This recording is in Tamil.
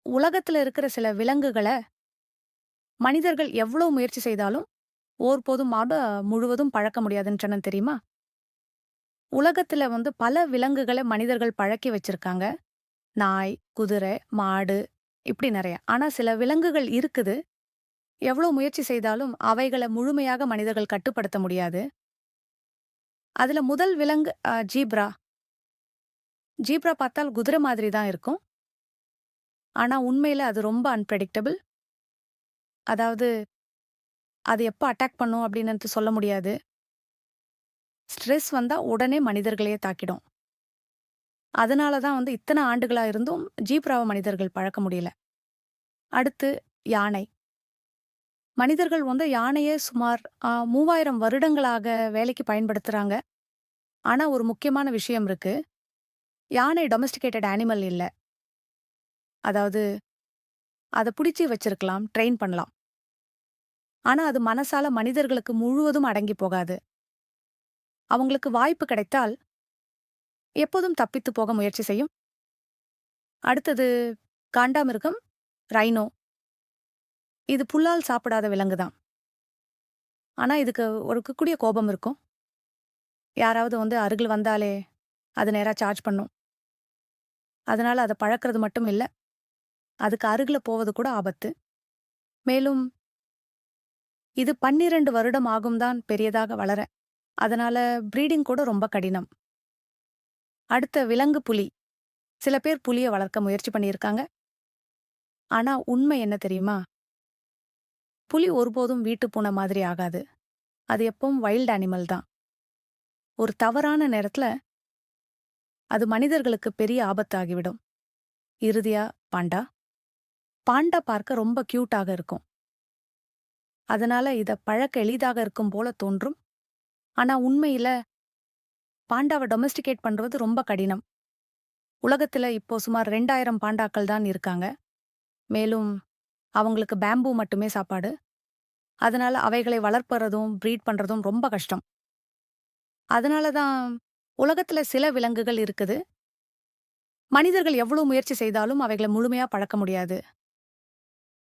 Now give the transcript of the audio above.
உலகத்துல இருக்கிற சில விலங்குகள மனிதர்கள் எவ்ளோ முயற்சி செய்தாலும் ஒருபோதும் முழுவதும் பழக்க முடியாதுன்னு சொன்னேன் தெரியுமா? உலகத்துல பல விலங்குகள மனிதர்கள் பழக்கி வச்சிருக்காங்க. நாய், குதிரை, மாடு இப்படி நெறைய. ஆனா சில விலங்குகள் இருக்குது. எவ்ளோ முயற்சி செய்தாலும் அவைகள முழுமையாக மனிதர்கள் கட்டுப்படுத்த முடியாது. அதுல முதல் விலங்கு ஜீப்ரா. ஜீப்ரா பார்த்தால் குதிரை மாதிரி தான் இருக்கும். ஆனா உண்மையில அது ரொம்ப அன்பிரெடிக்டபிள். அதாவது அது எப்ப அட்டாக் பண்ணும் அப்படின்னு சொல்ல முடியாது. ஸ்ட்ரெஸ் வந்தா உடனே மனிதர்களையே தாக்கிடும். அதனால தான் இத்தன ஆண்டுகளா இருந்தும் ஜீப்ராவ மனிதர்கள் பழக்க முடியல. அடுத்து யானை. மனிதர்கள் யானைய சுமார் 3000 வருடங்களாக வேலைக்கு பயன்படுத்துறாங்க. ஆனா ஒரு முக்கியமான விஷயம் இருக்கு. யானை டொமஸ்டிகேட்டட் அனிமல் இல்ல. அதாவது அத புடிச்சு வச்சிருக்கலாம், ட்ரெயின் பண்ணலாம். ஆனா அது மனசால மனிதர்களுக்கு முழுவதும் அடங்கி போகாது. அவங்களுக்கு வாய்ப்பு கிடைத்தால் எப்போதும் தப்பித்து போக முயற்சி செய்யும். அடுத்தது காண்டாமிருகம், ரைனோ. இது புல்லால் சாப்பிடாத விலங்கு தான். ஆனா இதுக்கு ஒரு இருக்கக்கூடிய கோபம் இருக்கும். யாராவது அருகில் வந்தாலே அது நேரா சார்ஜ் பண்ணும். அதனால அத பழக்கறது மட்டும் இல்ல, அதுக்கு அருகில போவது கூட ஆபத்து. மேலும் இது 12 வருடம் ஆகும் தான் பெரியதாக வளர. அதனால ப்ரீடிங் கூட ரொம்ப கடினம். அடுத்த விலங்கு புலி. சில பேர் புலிய வளர்க்க முயற்சி பண்ணியிருக்காங்க. ஆனா உண்மை என்ன தெரியுமா? புலி ஒருபோதும் வீட்டு பூனை மாதிரி ஆகாது. அது எப்பவும் வைல்ட் அனிமல் தான். ஒரு தவறான நேரத்துல அது மனிதர்களுக்கு பெரிய ஆபத்து ஆகிவிடும். இறுதியா பாண்டா. பாண்டா பார்க்க ரொம்ப கியூட்டாக இருக்கும். அதனால இத பழக்க எளிதாக இருக்கும் போல தோன்றும். ஆனா உண்மையில பாண்டாவ டொமஸ்டிகேட் பண்றது ரொம்ப கடினம். உலகத்துல இப்போ சுமார் 2000 பாண்டாக்கள் தான் இருக்காங்க. மேலும் அவங்களுக்கு பேம்பூ மட்டுமே சாப்பாடு. அதனால அவைகளை வளர்ப்பறதும், ப்ரீட் பண்றதும் ரொம்ப கஷ்டம். அதனால தான் உலகத்துல சில விலங்குகள் இருக்குது. மனிதர்கள் எவ்வளவு முயற்சி செய்தாலும் அவைகள முழுமையா பழக்க முடியாது.